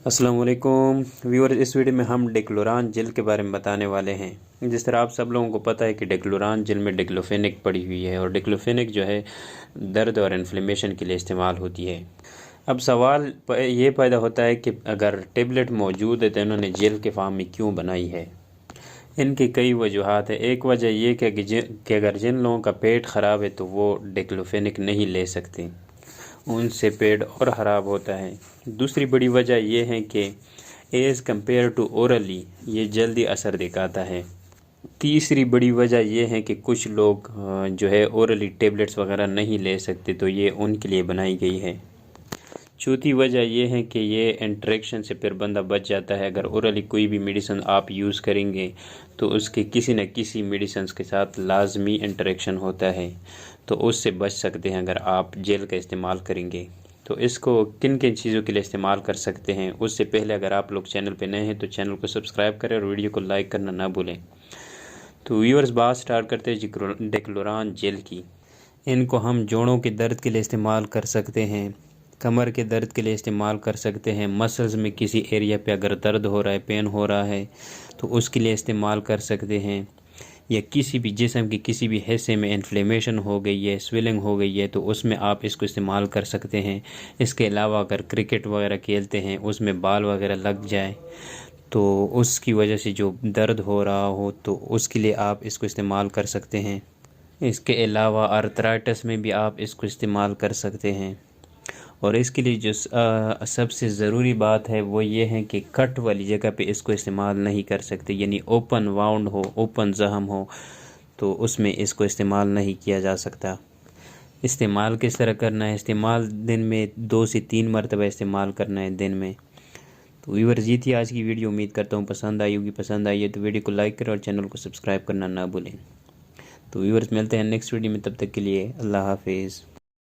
अस्सलाम वालेकुम व्यूअर, इस वीडियो में हम डेक्लोरान जेल के बारे में बताने वाले हैं। जिस तरह आप सब लोगों को पता है कि डेक्लोरान जेल में डिक्लोफेनेक पड़ी हुई है और डिक्लोफेनेक जो है दर्द और इन्फ्लेमेशन के लिए इस्तेमाल होती है। अब सवाल ये पैदा होता है कि अगर टेबलेट मौजूद है तो इन्होंने जेल के फार्म में क्यों बनाई है। इनकी कई वजूहात है। एक वजह ये कि अगर जिन लोगों का पेट ख़राब है तो वो डिक्लोफेनेक नहीं ले सकते, उनसे पेट और ख़राब होता है। दूसरी बड़ी वजह यह है कि एज़ कम्पेयर टू ओरली ये जल्दी असर दिखाता है। तीसरी बड़ी वजह यह है कि कुछ लोग जो है ओरली टेबलेट्स वगैरह नहीं ले सकते, तो ये उनके लिए बनाई गई है। चौथी वजह यह है कि ये इंटरेक्शन से फिर बंदा बच जाता है। अगर ओरली कोई भी मेडिसिन आप यूज़ करेंगे तो उसके किसी न किसी मेडिसिन के साथ लाजमी इंटरेक्शन होता है, तो उससे बच सकते हैं अगर आप जेल का इस्तेमाल करेंगे। तो इसको किन किन चीज़ों के लिए इस्तेमाल कर सकते हैं, उससे पहले अगर आप लोग चैनल पे नए हैं तो चैनल को सब्सक्राइब करें और वीडियो को लाइक करना ना भूलें। तो व्यूअर्स, बात स्टार्ट करते हैं डेक्लोरान जेल की। इनको हम जोड़ों के दर्द के लिए इस्तेमाल कर सकते हैं, कमर के दर्द के लिए इस्तेमाल कर सकते हैं, मसल्स में किसी एरिया पे अगर दर्द हो रहा है, पेन हो रहा है तो उसके लिए इस्तेमाल कर सकते हैं, या किसी भी जिस्म के किसी भी हिस्से में इन्फ्लेमेशन हो गई है, स्वेलिंग हो गई है तो उसमें आप इसको इस्तेमाल कर सकते हैं। इसके अलावा अगर क्रिकेट वगैरह खेलते हैं उसमें बाल वगैरह लग जाए तो उसकी वजह से जो दर्द हो रहा हो तो उसके लिए आप इसको इस्तेमाल कर सकते हैं। इसके अलावा आर्थराइटिस में भी आप इसको इस्तेमाल कर सकते हैं। और इसके लिए जो सबसे ज़रूरी बात है वो ये है कि कट वाली जगह पे इसको इस्तेमाल नहीं कर सकते, यानी ओपन वाउंड हो, ओपन ज़ख्म हो तो उसमें इसको इस्तेमाल नहीं किया जा सकता। इस्तेमाल किस तरह करना है, इस्तेमाल दिन में 2 से 3 मरतबा इस्तेमाल करना है दिन में। तो व्यूअर्स, ये थी आज की वीडियो। उम्मीद करता हूँ पसंद आई होगी। पसंद आई है तो वीडियो को लाइक करें और चैनल को सब्सक्राइब करना ना भूलें। तो व्यूअर्स, मिलते हैं नेक्स्ट वीडियो में, तब तक के लिए अल्लाह हाफिज़।